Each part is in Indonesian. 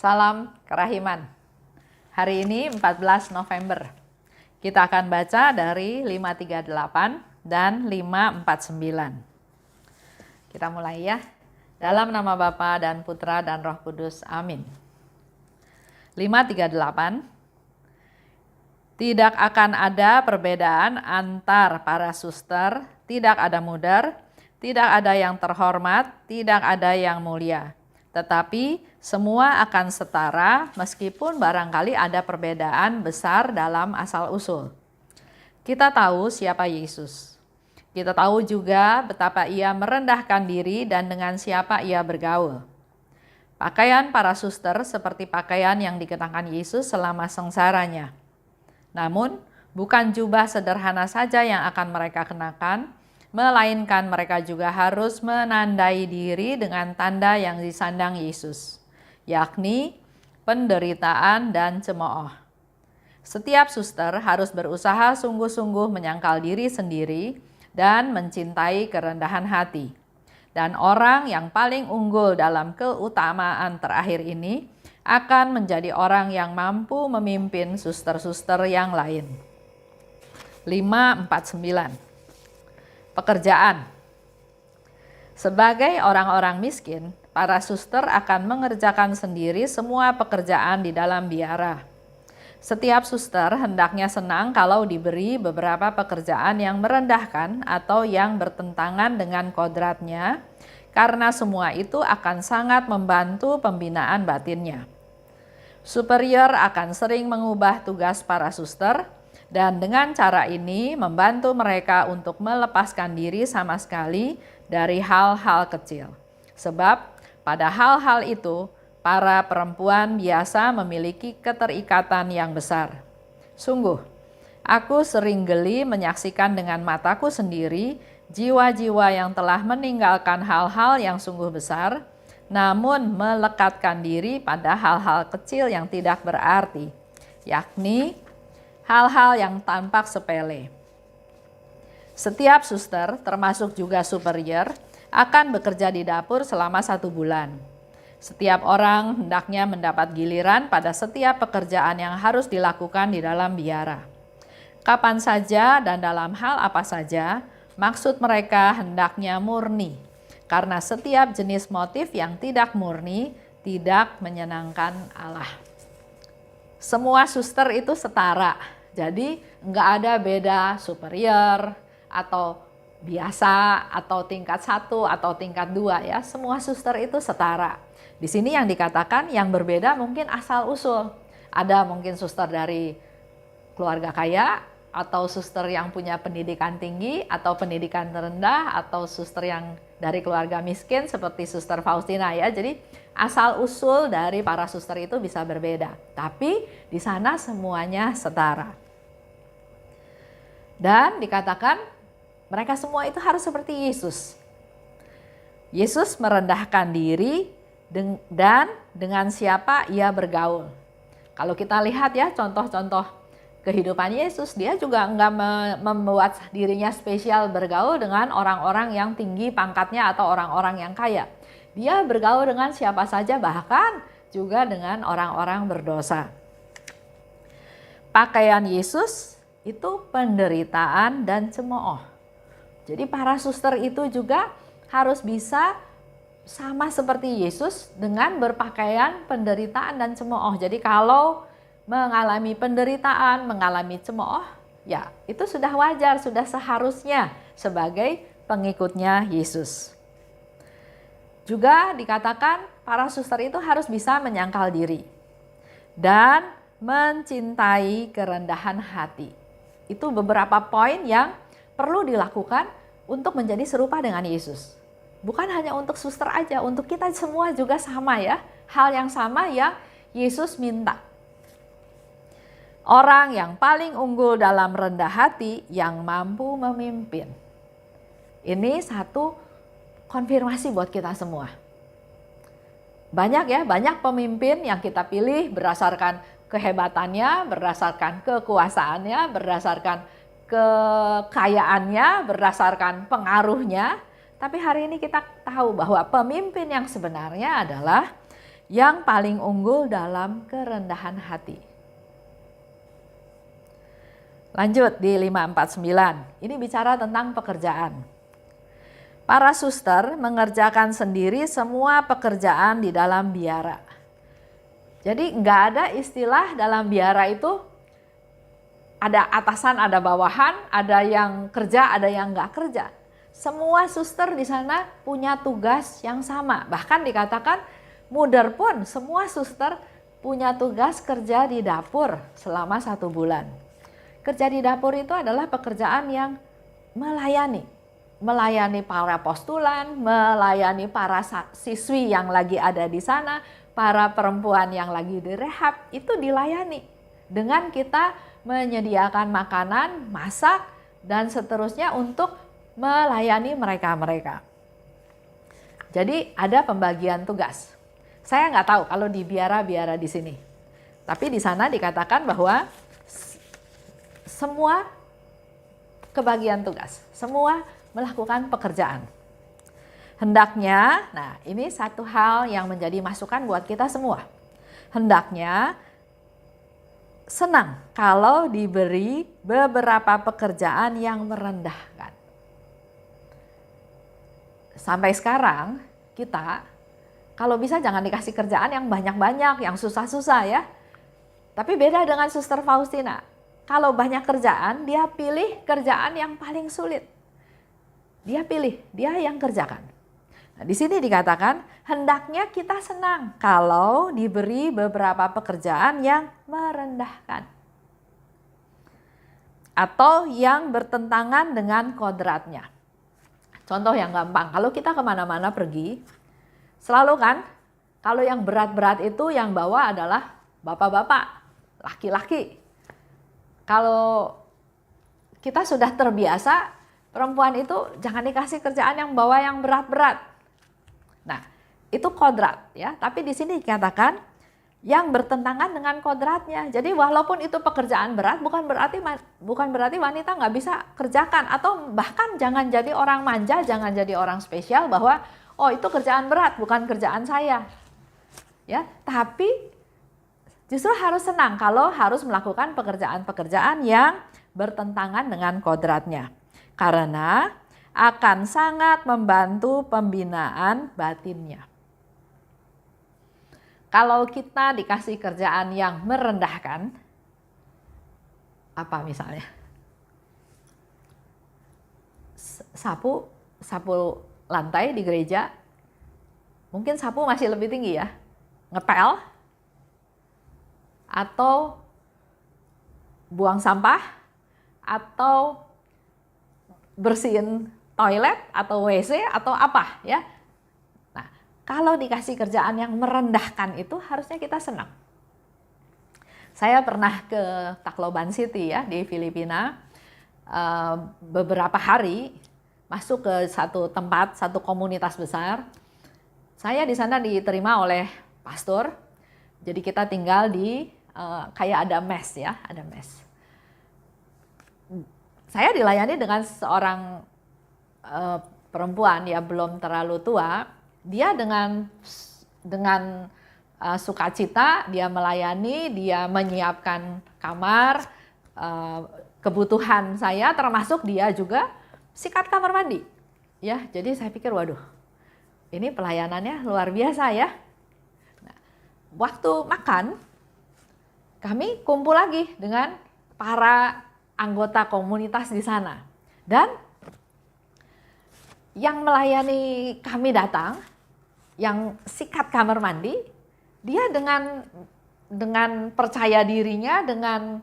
Salam kerahiman. Hari ini 14 November. Kita akan baca dari 538 dan 549. Kita mulai ya. Dalam nama Bapa dan Putra dan Roh Kudus. Amin. 538. Tidak akan ada perbedaan antar para suster, tidak ada mudar, tidak ada yang terhormat, tidak ada yang mulia. Tetapi semua akan setara meskipun barangkali ada perbedaan besar dalam asal-usul. Kita tahu siapa Yesus. Kita tahu juga betapa ia merendahkan diri dan dengan siapa ia bergaul. Pakaian para suster seperti pakaian yang dikenakan Yesus selama sengsaranya. Namun, bukan jubah sederhana saja yang akan mereka kenakan, melainkan mereka juga harus menandai diri dengan tanda yang disandang Yesus, yakni penderitaan dan cemooh. Setiap suster harus berusaha sungguh-sungguh menyangkal diri sendiri dan mencintai kerendahan hati. Dan orang yang paling unggul dalam keutamaan terakhir ini akan menjadi orang yang mampu memimpin suster-suster yang lain. 549. Pekerjaan. Sebagai orang-orang miskin, para suster akan mengerjakan sendiri semua pekerjaan di dalam biara. Setiap suster hendaknya senang kalau diberi beberapa pekerjaan yang merendahkan atau yang bertentangan dengan kodratnya, karena semua itu akan sangat membantu pembinaan batinnya. Superior akan sering mengubah tugas para suster, dan dengan cara ini membantu mereka untuk melepaskan diri sama sekali dari hal-hal kecil. Sebab pada hal-hal itu, para perempuan biasa memiliki keterikatan yang besar. Sungguh, aku sering geli menyaksikan dengan mataku sendiri jiwa-jiwa yang telah meninggalkan hal-hal yang sungguh besar, namun melekatkan diri pada hal-hal kecil yang tidak berarti, yakni hal-hal yang tampak sepele. Setiap suster, termasuk juga superior, akan bekerja di dapur selama 1 bulan. Setiap orang hendaknya mendapat giliran pada setiap pekerjaan yang harus dilakukan di dalam biara. Kapan saja dan dalam hal apa saja, maksud mereka hendaknya murni, karena setiap jenis motif yang tidak murni tidak menyenangkan Allah. Semua suster itu setara, jadi nggak ada beda superior atau biasa atau tingkat 1 atau tingkat 2 ya. Semua suster itu setara. Di sini yang dikatakan yang berbeda mungkin asal usul. Ada mungkin suster dari keluarga kaya, atau suster yang punya pendidikan tinggi atau pendidikan terendah, atau suster yang dari keluarga miskin seperti Suster Faustina ya. Jadi asal usul dari para suster itu bisa berbeda, tapi di sana semuanya setara. Dan dikatakan mereka semua itu harus seperti Yesus. Yesus merendahkan diri dan dengan siapa ia bergaul. Kalau kita lihat ya contoh-contoh kehidupan Yesus, dia juga enggak membuat dirinya spesial bergaul dengan orang-orang yang tinggi pangkatnya atau orang-orang yang kaya. Dia bergaul dengan siapa saja, bahkan juga dengan orang-orang berdosa. Pakaian Yesus itu penderitaan dan cemooh. Jadi para suster itu juga harus bisa sama seperti Yesus dengan berpakaian penderitaan dan cemooh. Jadi kalau mengalami penderitaan, mengalami cemooh, ya itu sudah wajar, sudah seharusnya sebagai pengikutnya Yesus. Juga dikatakan para suster itu harus bisa menyangkal diri dan mencintai kerendahan hati. Itu beberapa poin yang perlu dilakukan untuk menjadi serupa dengan Yesus. Bukan hanya untuk suster aja, untuk kita semua juga sama ya. Hal yang sama yang Yesus minta. Orang yang paling unggul dalam rendah hati yang mampu memimpin. Ini satu konfirmasi buat kita semua. Banyak ya, banyak pemimpin yang kita pilih berdasarkan kehebatannya, berdasarkan kekuasaannya, berdasarkan kekayaannya, berdasarkan pengaruhnya. Tapi hari ini kita tahu bahwa pemimpin yang sebenarnya adalah yang paling unggul dalam kerendahan hati. Lanjut di 549, ini bicara tentang pekerjaan. Para suster mengerjakan sendiri semua pekerjaan di dalam biara. Jadi nggak ada istilah dalam biara itu ada atasan, ada bawahan, ada yang kerja, ada yang nggak kerja. Semua suster di sana punya tugas yang sama. Bahkan dikatakan muder pun semua suster punya tugas kerja di dapur selama 1 bulan. Kerja di dapur itu adalah pekerjaan yang melayani para postulan, melayani para siswi yang lagi ada di sana, para perempuan yang lagi direhab, itu dilayani dengan kita menyediakan makanan, masak, dan seterusnya untuk melayani mereka-mereka. Jadi ada pembagian tugas. Saya nggak tahu kalau di biara-biara di sini, tapi di sana dikatakan bahwa semua kebagian tugas, semua melakukan pekerjaan. Hendaknya, nah ini satu hal yang menjadi masukan buat kita semua. Hendaknya senang kalau diberi beberapa pekerjaan yang merendahkan. Sampai sekarang kita kalau bisa jangan dikasih kerjaan yang banyak-banyak, yang susah-susah ya. Tapi beda dengan Suster Faustina. Kalau banyak kerjaan, dia pilih kerjaan yang paling sulit. Dia pilih, dia yang kerjakan. Nah, di sini dikatakan, hendaknya kita senang kalau diberi beberapa pekerjaan yang merendahkan. Atau yang bertentangan dengan kodratnya. Contoh yang gampang, kalau kita kemana-mana pergi, selalu kan, kalau yang berat-berat itu yang bawa adalah bapak-bapak, laki-laki. Kalau kita sudah terbiasa, perempuan itu jangan dikasih kerjaan yang bawa yang berat-berat. Nah, itu kodrat ya. Tapi di sini dikatakan yang bertentangan dengan kodratnya. Jadi walaupun itu pekerjaan berat, bukan berarti wanita nggak bisa kerjakan. Atau bahkan jangan jadi orang manja, jangan jadi orang spesial bahwa oh itu kerjaan berat, bukan kerjaan saya. Ya, tapi justru harus senang kalau harus melakukan pekerjaan-pekerjaan yang bertentangan dengan kodratnya. Karena akan sangat membantu pembinaan batinnya. Kalau kita dikasih kerjaan yang merendahkan, apa misalnya? Sapu lantai di gereja, mungkin sapu masih lebih tinggi ya, ngepel, atau buang sampah, atau bersihin toilet atau WC atau apa ya. Nah, kalau dikasih kerjaan yang merendahkan itu harusnya kita senang. Saya pernah ke Tacloban City ya di Filipina, beberapa hari masuk ke satu tempat, satu komunitas besar. Saya di sana diterima oleh pastor. Jadi kita tinggal di kayak ada mes ya, ada mes. Saya dilayani dengan seorang perempuan ya belum terlalu tua. Dia dengan sukacita dia melayani, dia menyiapkan kamar, kebutuhan saya termasuk dia juga sikat kamar mandi. Ya, jadi saya pikir waduh, ini pelayanannya luar biasa ya. Nah, waktu makan kami kumpul lagi dengan para anggota komunitas di sana. Dan yang melayani kami datang, yang sikat kamar mandi, dia dengan percaya dirinya, dengan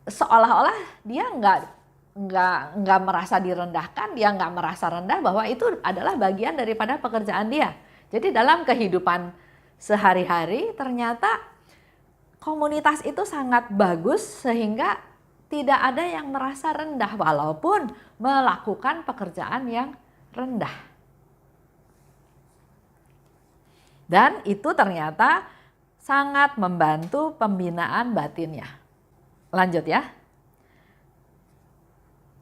seolah-olah dia nggak merasa direndahkan, dia nggak merasa rendah bahwa itu adalah bagian daripada pekerjaan dia. Jadi dalam kehidupan sehari-hari ternyata komunitas itu sangat bagus sehingga tidak ada yang merasa rendah walaupun melakukan pekerjaan yang rendah. Dan itu ternyata sangat membantu pembinaan batinnya. Lanjut ya.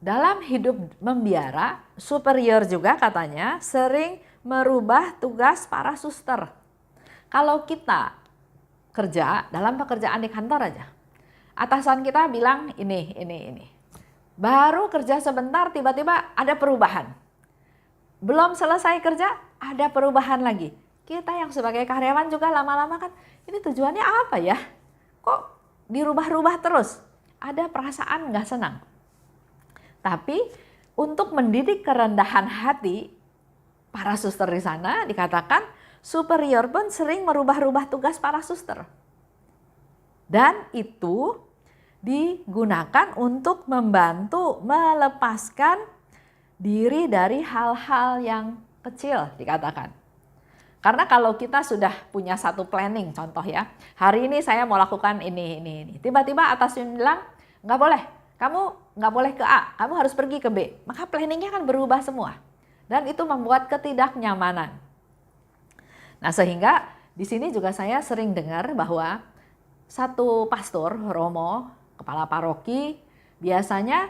Dalam hidup membiara, superior juga katanya sering merubah tugas para suster. Kalau kita kerja dalam pekerjaan di kantor aja, atasan kita bilang ini. Baru kerja sebentar tiba-tiba ada perubahan. Belum selesai kerja ada perubahan lagi. Kita yang sebagai karyawan juga lama-lama kan, ini tujuannya apa ya? Kok dirubah-rubah terus? Ada perasaan nggak senang. Tapi untuk mendidik kerendahan hati, para suster di sana dikatakan superior pun sering merubah-rubah tugas para suster. Dan itu digunakan untuk membantu melepaskan diri dari hal-hal yang kecil dikatakan. Karena kalau kita sudah punya satu planning, contoh ya, hari ini saya mau lakukan ini. Tiba-tiba atasnya bilang, nggak boleh, kamu nggak boleh ke A, kamu harus pergi ke B. Maka planningnya kan berubah semua. Dan itu membuat ketidaknyamanan. Nah sehingga di sini juga saya sering dengar bahwa satu pastor, Romo, kepala paroki, biasanya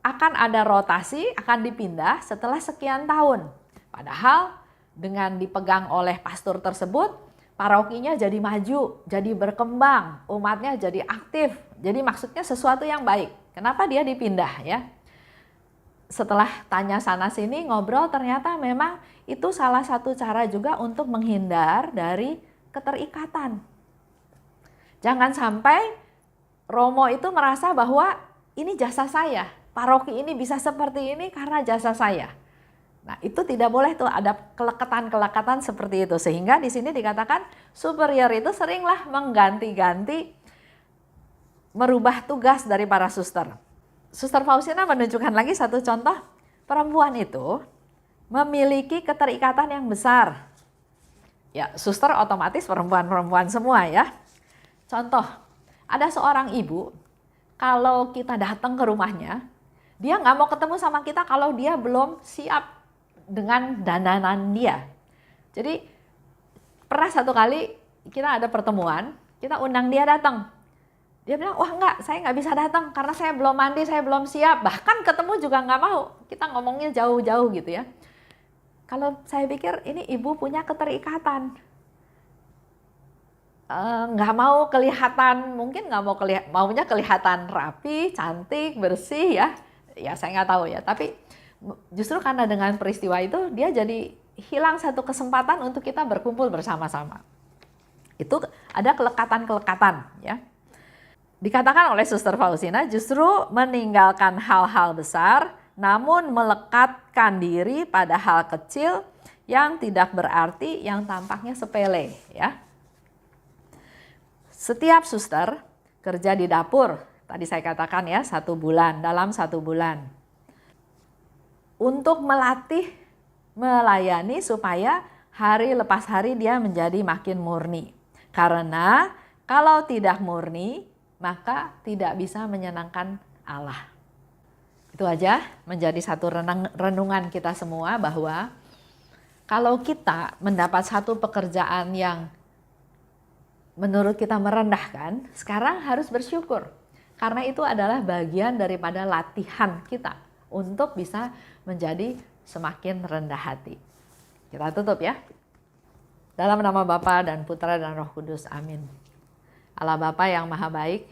akan ada rotasi, akan dipindah setelah sekian tahun. Padahal dengan dipegang oleh pastor tersebut, parokinya jadi maju, jadi berkembang, umatnya jadi aktif. Jadi maksudnya sesuatu yang baik. Kenapa dia dipindah ya? Setelah tanya sana sini ngobrol, ternyata memang itu salah satu cara juga untuk menghindar dari keterikatan. Jangan sampai Romo itu merasa bahwa ini jasa saya, paroki ini bisa seperti ini karena jasa saya. Nah itu tidak boleh tuh, ada kelekatan-kelekatan seperti itu. Sehingga di sini dikatakan superior itu seringlah mengganti-ganti, merubah tugas dari para suster. Suster Faustina menunjukkan lagi satu contoh, perempuan itu memiliki keterikatan yang besar. Ya suster otomatis perempuan-perempuan semua ya. Contoh, ada seorang ibu, kalau kita datang ke rumahnya, dia nggak mau ketemu sama kita kalau dia belum siap dengan dandanan dia. Jadi pernah satu kali kita ada pertemuan, kita undang dia datang. Dia bilang, wah enggak, saya nggak bisa datang karena saya belum mandi, saya belum siap. Bahkan ketemu juga nggak mau, kita ngomongnya jauh-jauh gitu ya. Kalau saya pikir ini ibu punya keterikatan. Nggak mau kelihatan, mungkin nggak mau maunya kelihatan rapi, cantik, bersih ya. Ya saya nggak tahu ya, tapi justru karena dengan peristiwa itu dia jadi hilang satu kesempatan untuk kita berkumpul bersama-sama. Itu ada kelekatan-kelekatan ya. Dikatakan oleh Suster Faustina justru meninggalkan hal-hal besar namun melekatkan diri pada hal kecil yang tidak berarti, yang tampaknya sepele ya. Setiap suster kerja di dapur, tadi saya katakan ya 1 bulan, dalam 1 bulan. Untuk melatih, melayani supaya hari lepas hari dia menjadi makin murni. Karena kalau tidak murni, maka tidak bisa menyenangkan Allah. Itu aja menjadi satu renungan kita semua bahwa kalau kita mendapat satu pekerjaan yang menurut kita merendahkan, sekarang harus bersyukur. Karena itu adalah bagian daripada latihan kita untuk bisa menjadi semakin rendah hati. Kita tutup ya. Dalam nama Bapa dan Putra dan Roh Kudus, amin. Allah Bapa yang Maha Baik,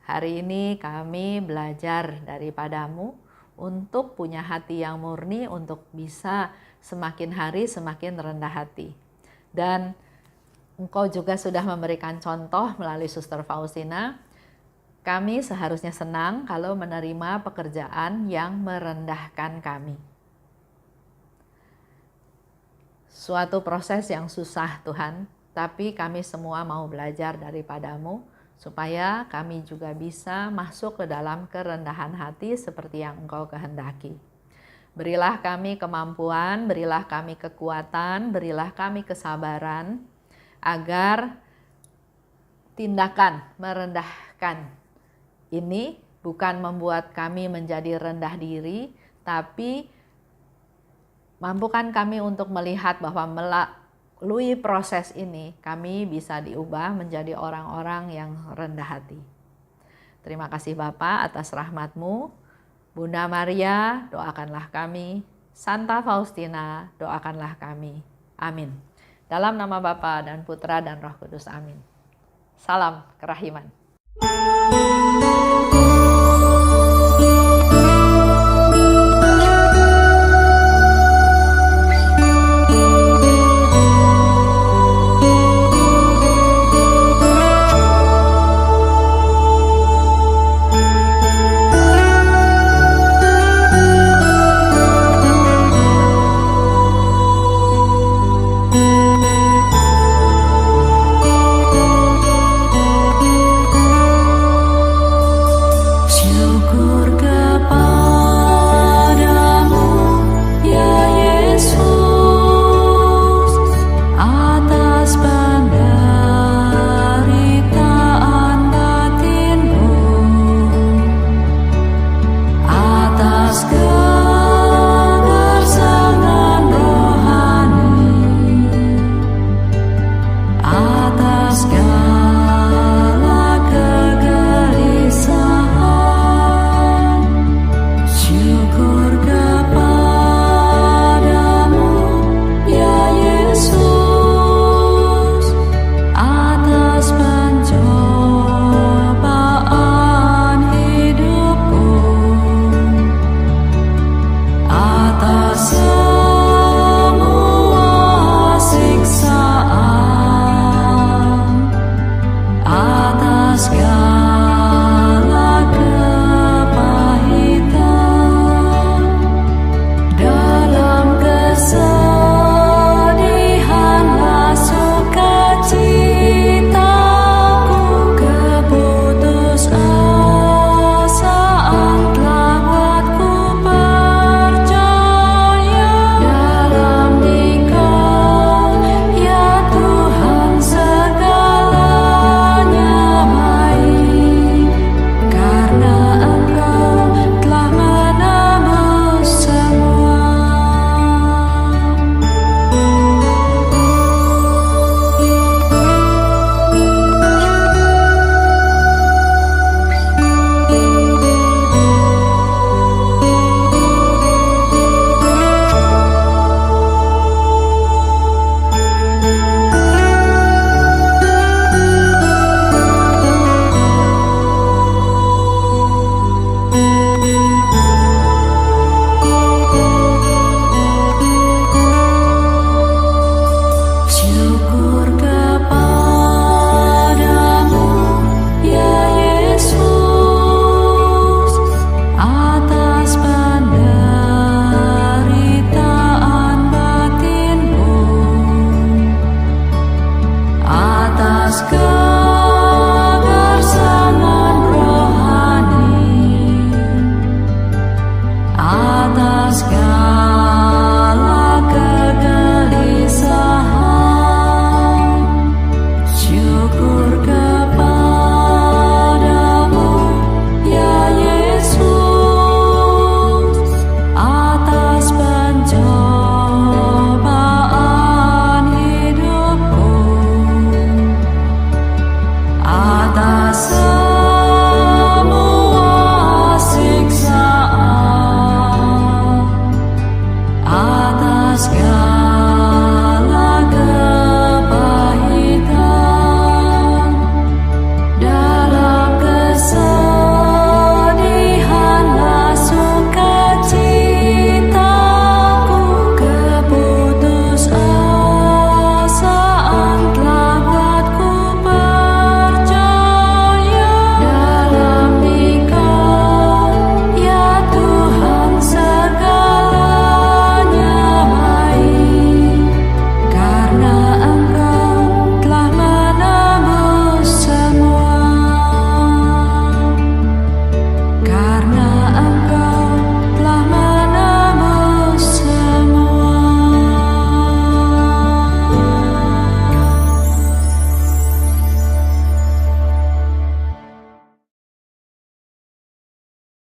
hari ini kami belajar daripadamu untuk punya hati yang murni, untuk bisa semakin hari semakin rendah hati. Dan Engkau juga sudah memberikan contoh melalui Suster Faustina. Kami seharusnya senang kalau menerima pekerjaan yang merendahkan kami. Suatu proses yang susah Tuhan, tapi kami semua mau belajar daripadamu supaya kami juga bisa masuk ke dalam kerendahan hati seperti yang Engkau kehendaki. Berilah kami kemampuan, berilah kami kekuatan, berilah kami kesabaran, agar tindakan merendahkan ini bukan membuat kami menjadi rendah diri, tapi mampukan kami untuk melihat bahwa melalui proses ini kami bisa diubah menjadi orang-orang yang rendah hati. Terima kasih Bapa atas rahmat-Mu. Bunda Maria, doakanlah kami. Santa Faustina, doakanlah kami. Amin. Dalam nama Bapa dan Putra dan Roh Kudus. Amin. Salam kerahiman.